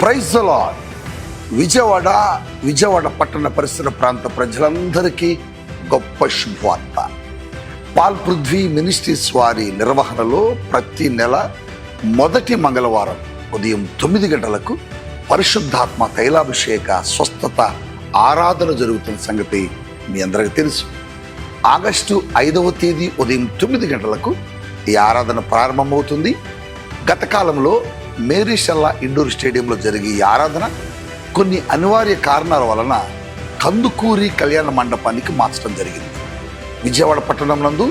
Praise the lord. Vijayawada పట్టణ పరిసర ప్రాంత ప్రజలందరికీ గొప్ప శుభవార్త. పాల్ పృథ్వీ మినిస్ట్రీస్ వారి నిర్వహణలో ప్రతి నెల మొదటి మంగళవారం ఉదయం 9 గంటలకు పరిశుద్ధాత్మ తైలాభిషేక స్వస్థత ఆరాధన జరుగుతున్న సంగతి మీ అందరికీ తెలుసు. ఆగస్టు 5వ తేదీ ఉదయం 9 గంటలకు ఈ ఆరాధన ప్రారంభమవుతుంది. గత కాలంలో మేరీషల్లా ఇండోర్ స్టేడియంలో జరిగే ఈ ఆరాధన కొన్ని అనివార్య కారణాల వలన కందుకూరి కళ్యాణ మండపానికి మార్చడం జరిగింది. విజయవాడ పట్టణం నందు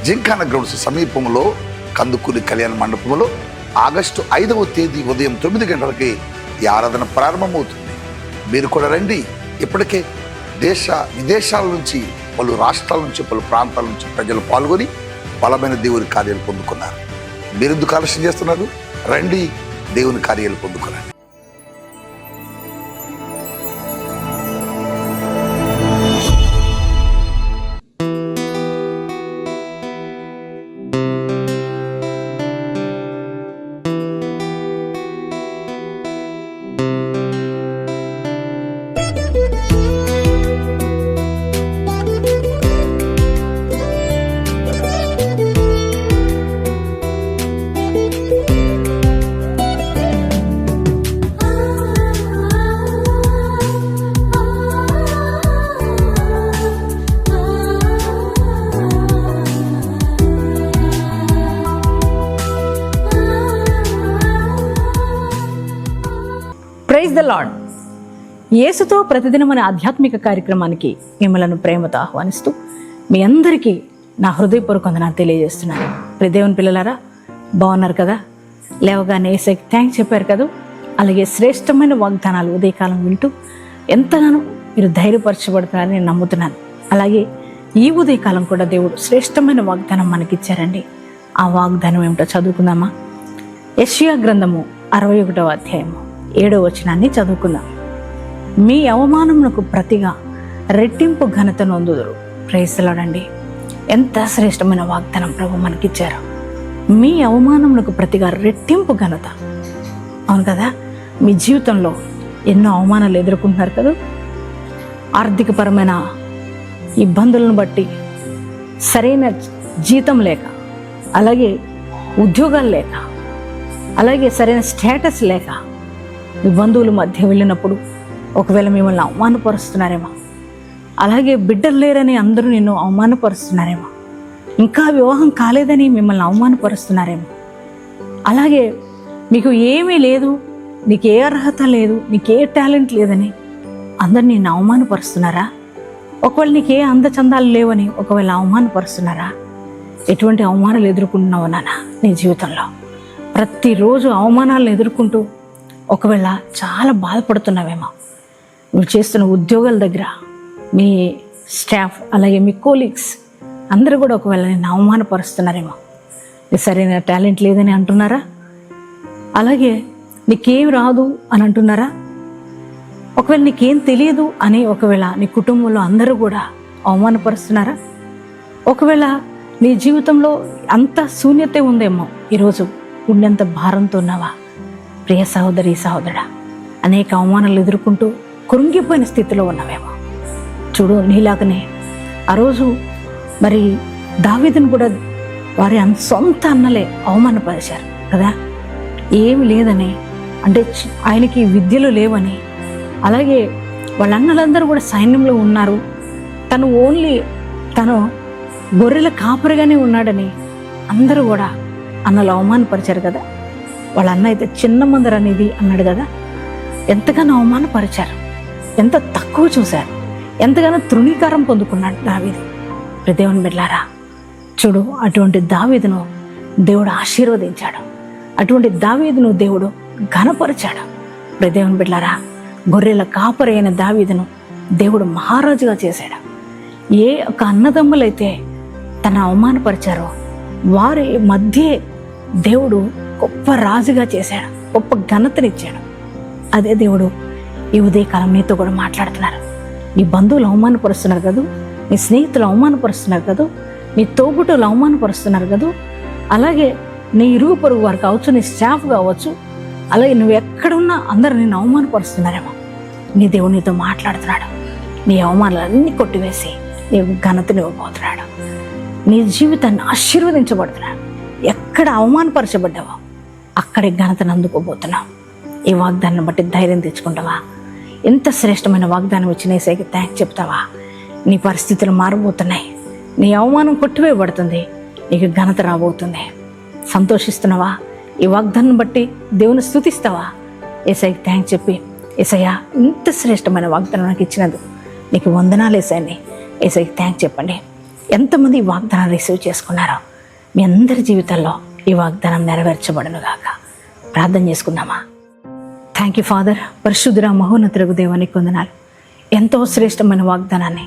జింకానా గ్రౌండ్స్ సమీపంలో కందుకూరి కళ్యాణ మండపంలో ఆగస్టు 5వ తేదీ ఉదయం 9 గంటలకి ఈ ఆరాధన ప్రారంభమవుతుంది. మీరు కూడా రండి. ఇప్పటికే దేశ విదేశాల నుంచి, పలు రాష్ట్రాల నుంచి, పలు ప్రాంతాల నుంచి ప్రజలు పాల్గొని బలమైన దేవుని కార్యాలు పొందుకున్నారు. మీరెందుకు ఆలస్యం చేస్తున్నారు? రండి, దేవుని కార్యాలు పొందుకోరండి. Praise the lord. యేసుతో ప్రతిదినం అనే ఆధ్యాత్మిక కార్యక్రమానికి మిమ్మల్ని ప్రేమతో ఆహ్వానిస్తూ మీ అందరికీ నా హృదయపూర్వక వందనాలు తెలియజేస్తున్నాను. ప్రియ దేవుని పిల్లలారా, బాగున్నారు కదా? లేవగానే యేసుకి థ్యాంక్స్ చెప్పారు కదా? అలాగే శ్రేష్టమైన వాగ్దానాలు ఉదయకాలం వింటూ ఎంతగానో మీరు ధైర్యపరచబడతారని నేను నమ్ముతున్నాను. అలాగే ఈ ఉదయకాలం కూడా దేవుడు శ్రేష్టమైన వాగ్దానం మనకిచ్చారండి. ఆ వాగ్దానం ఏమిటో చదువుకుందామా? యెషయా గ్రంథము 61వ అధ్యాయము 7వ వచనాన్ని చదువుకుందాం. మీ అవమానమునకు ప్రతిగా రెట్టింపు ఘనత నొందుదురు. ప్రైజ్ ది లార్డ్ అండి. ఎంత శ్రేష్టమైన వాగ్దానం ప్రభు మనకిచ్చారు. మీ అవమానమునకు ప్రతిగా రెట్టింపు ఘనత. అవును కదా? మీ జీవితంలో ఎన్నో అవమానాలు ఎదుర్కొంటున్నారు కదా. ఆర్థికపరమైన ఇబ్బందులను బట్టి, సరైన జీతం లేక, అలాగే ఉద్యోగాలు లేక, అలాగే సరైన స్టేటస్ లేక, మీ బంధువుల మధ్య వెళ్ళినప్పుడు ఒకవేళ మిమ్మల్ని అవమానపరుస్తున్నారేమో, అలాగే బిడ్డలు లేరని అందరూ నిన్ను అవమానపరుస్తున్నారేమో, ఇంకా వివాహం కాలేదని మిమ్మల్ని అవమానపరుస్తున్నారేమో, అలాగే మీకు ఏమీ లేదు, నీకు ఏ అర్హత లేదు, నీకు ఏ టాలెంట్ లేదని అందరు నిన్ను అవమానపరుస్తున్నారా? ఒకవేళ నీకు ఏ అందచందాలు లేవని ఒకవేళ అవమానపరుస్తున్నారా? ఎటువంటి అవమానాలు ఎదుర్కొంటున్నావు నాన్న నీ జీవితంలో? ప్రతిరోజు అవమానాలను ఎదుర్కొంటూ ఒకవేళ చాలా బాధపడుతున్నావేమో. నువ్వు చేస్తున్న ఉద్యోగాల దగ్గర మీ స్టాఫ్, అలాగే మీ కోలీగ్స్ అందరూ కూడా ఒకవేళ నేను అవమానపరుస్తున్నారేమో. నీ సరైన టాలెంట్ లేదని అంటున్నారా? అలాగే నీకేం రాదు అని అంటున్నారా? ఒకవేళ నీకేం తెలియదు అని ఒకవేళ నీ కుటుంబంలో అందరూ కూడా అవమానపరుస్తున్నారా? ఒకవేళ నీ జీవితంలో అంత శూన్యత ఉందేమో, ఈరోజు గుండెంత భారంతో ఉన్నావా? ప్రియ సహోదరి, సహోదరుడా, అనేక అవమానాలు ఎదుర్కొంటూ కృంగిపోయిన స్థితిలో ఉన్నావేమో. చూడు, నీలాగనే ఆ రోజు మరి దావీదును కూడా వారి సొంత అన్నలే అవమానపరిచారు కదా. ఏమి లేదని, అంటే ఆయనకి విద్యలు లేవని, అలాగే వాళ్ళ అన్నలందరూ కూడా సైన్యంలో ఉన్నారు, తను గొర్రెల కాపరిగానే ఉన్నాడని అందరూ కూడా అన్నలు అవమానపరిచారు కదా. వాళ్ళ అన్న అయితే చిన్న మందర అనేది అన్నాడు కదా. ఎంతగానో అవమానపరిచారు, ఎంత తక్కువ చూశారు, ఎంతగానో తృణీకారం పొందుకున్నాడు దావీదు. దేవుని బిడ్డలారా, చూడు, అటువంటి దావీదును దేవుడు ఆశీర్వదించాడు, అటువంటి దావీదును దేవుడు ఘనపరిచాడు. దేవుని బిడ్డలారా, గొర్రెల కాపరి అయిన దావీదును దేవుడు మహారాజుగా చేశాడు. ఏ ఒక అన్నదమ్ములైతే తన అవమానపరిచారో వారి మధ్య దేవుడు గొప్ప రాజుగా చేశాడు, గొప్ప ఘనతనిచ్చాడు. అదే దేవుడు ఈ ఉదయకాలం నీతో కూడా మాట్లాడుతున్నారు. నీ బంధువులు అవమానపరుస్తున్నారు కదా, నీ స్నేహితులు అవమానపరుస్తున్నారు కదా, నీ తోబుట్టులు అవమానపరుస్తున్నారు కదా, అలాగే నీ ఇరుగు పొరుగు వారు కావచ్చు, నీ స్టాఫ్ కావచ్చు, అలాగే నువ్వు ఎక్కడున్నా అందరూ నిన్ను అవమానపరుస్తున్నారేమో, నీ దేవుడు నీతో మాట్లాడుతున్నాడు. నీ అవమానాలన్నీ కొట్టివేసి నీకు ఘనతను ఇవ్వబోతున్నాడు. నీ జీవితాన్ని ఆశీర్వదించబడుతున్నాడు. ఎక్కడ అవమానపరచబడ్డావో అక్కడే ఘనతను అందుకోబోతున్నావు. ఈ వాగ్దానం బట్టి ధైర్యం తెచ్చుకుంటావా? ఎంత శ్రేష్టమైన వాగ్దానం ఇచ్చిన యేసయ్యకి థ్యాంక్స్ చెప్తావా? నీ పరిస్థితులు మారబోతున్నాయి. నీ అవమానం కొట్టివేయబడుతుంది. నీకు ఘనత రాబోతుంది. సంతోషిస్తున్నావా? ఈ వాగ్దానం బట్టి దేవుని స్తుతిస్తావా? యేసయ్యకి థ్యాంక్స్ చెప్పి, యేసయ్య ఇంత శ్రేష్టమైన వాగ్దానం నాకు ఇచ్చినందుకు నీకు వందనాలు యేసయ్యని యేసయ్యకి థ్యాంక్స్ చెప్పండి. ఎంతమంది ఈ వాగ్దానం రిసీవ్ చేసుకున్నారో మీ అందరి జీవితాల్లో ఈ వాగ్దానం నెరవేర్చబడును గాక. ప్రార్థన చేసుకుందామా? Thank you father. పరిశుద్ధుడ మహోన్నతులకు దేవానికి వందనాలు. ఎంతో శ్రేష్టమైన వాగ్దానాన్ని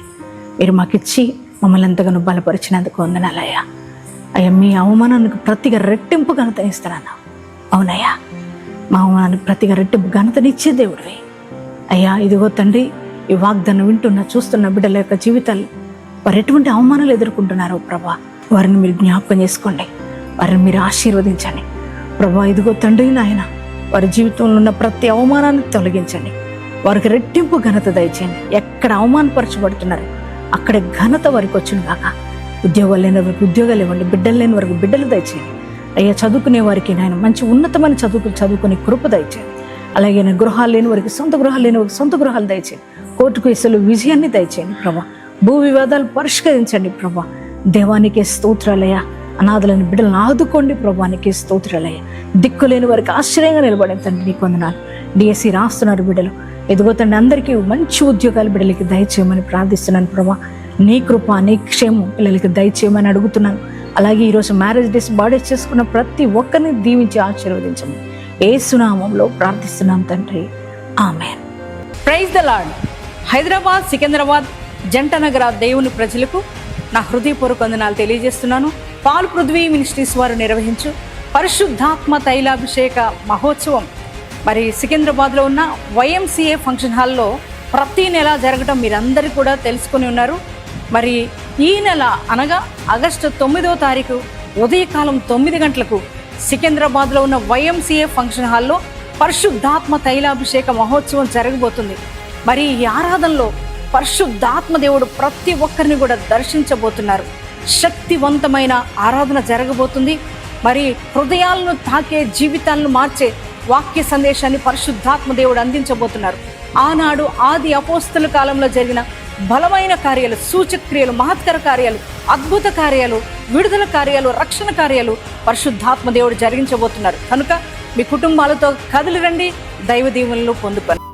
మీరు మాకిచ్చి మమ్మల్ని ఎంతగానో బలపరిచినందుకు వందనాలయ్యా. అయ్యా, మీ అవమానానికి ప్రతిగా రెట్టింపు ఘనతనిస్తున్నాను. అవునయ్యా, మా అవమానానికి ప్రతిగా రెట్టింపు ఘనతనిచ్చే దేవుడివి అయ్యా. ఇదిగో తండ్రి, ఈ వాగ్దానం వింటున్న చూస్తున్న బిడ్డల యొక్క జీవితాలు వారు ఎటువంటి అవమానాలు ఎదుర్కొంటున్నారో ప్రభా, వారిని మీరు జ్ఞాపకం చేసుకోండి. వారిని మీరు ఆశీర్వదించండి ప్రభా. ఇదిగో తండ్రి నాయన, వారి జీవితంలో ఉన్న ప్రతి అవమానాన్ని తొలగించండి. వారికి రెట్టింపు ఘనత దయచేయండి. ఎక్కడ అవమానపరచబడుతున్నారు అక్కడ ఘనత వారికి వచ్చును కాక. ఉద్యోగాలు లేని వారికి ఉద్యోగాలు ఇవ్వండి. బిడ్డలు లేని వారికి బిడ్డలు దయచేయండి అయ్యా. చదువుకునే వారికి నాయన మంచి ఉన్నతమైన చదువుకుని చదువుకునే కృప దయచేయండి. అలాగే గృహాలు లేని వారికి సొంత గృహాలు లేని వారికి సొంత గృహాలు దయచేయండి. కోర్టు కేసులు విజయాన్ని దయచేయండి ప్రభా. భూ వివాదాలు పరిష్కరించండి ప్రభా. దేవానికి స్తోత్రాలయ్యా. అనాథులను బిడ్డలను ఆదుకోండి ప్రభానికి స్తోత్రాలయ్య. దిక్కులేని వారికి ఆశ్చర్యంగా నిలబడండి తండ్రి, నీకు వందనాలు. డిఎస్సి రాస్తున్నారు బిడ్డలు, ఎదుగో తండ్రి అందరికీ మంచి ఉద్యోగాలు బిడ్డలకి దయచేయమని ప్రార్థిస్తున్నాను ప్రభా. నీ కృప నీ క్షేమం పిల్లలకి దయచేయమని అడుగుతున్నాను. అలాగే ఈరోజు మ్యారేజ్ డేస్ బర్త్డేస్ చేసుకున్న ప్రతి ఒక్కరిని దీవించి ఆశీర్వదించమని యేసు నామములో ప్రార్థిస్తున్నాం తండ్రి, ఆమేన్. Praise the Lord. Hyderabad, Secunderabad జంట నగర దేవుని ప్రజలకు నా హృదయపూర్వక వందనాలు తెలియజేస్తున్నాను. పాల్ పృథ్వీ మినిస్ట్రీస్ వారు నిర్వహించు పరిశుద్ధాత్మ తైలాభిషేక మహోత్సవం మరి సికింద్రాబాద్లో ఉన్న YMCA ఫంక్షన్ హాల్లో ప్రతి నెల జరగటం మీరందరూ కూడా తెలుసుకొని ఉన్నారు. మరి ఈ నెల అనగా ఆగస్టు 9వ తారీఖు ఉదయకాలం 9 గంటలకు సికింద్రాబాద్లో ఉన్న YMCA ఫంక్షన్ హాల్లో పరిశుద్ధాత్మ తైలాభిషేక మహోత్సవం జరగబోతుంది. మరి ఈ ఆరాధనలో పరిశుద్ధాత్మ దేవుడు ప్రతి ఒక్కరిని కూడా దర్శించబోతున్నారు. శక్తివంతమైన ఆరాధన జరగబోతుంది. మరి హృదయాలను తాకే, జీవితాలను మార్చే వాక్య సందేశాన్ని పరిశుద్ధాత్మ దేవుడు అందించబోతున్నారు. ఆనాడు ఆది అపోస్తల కాలంలో జరిగిన బలమైన కార్యాలు, సూచక క్రియలు, మహత్కర కార్యాలు, అద్భుత కార్యాలు, విడుదల కార్యాలు, రక్షణ కార్యాలు పరిశుద్ధాత్మ దేవుడు జరిగించబోతున్నారు. కనుక మీ కుటుంబాలతో కదిలి రండి, దైవ దీవెనలు పొందుకొని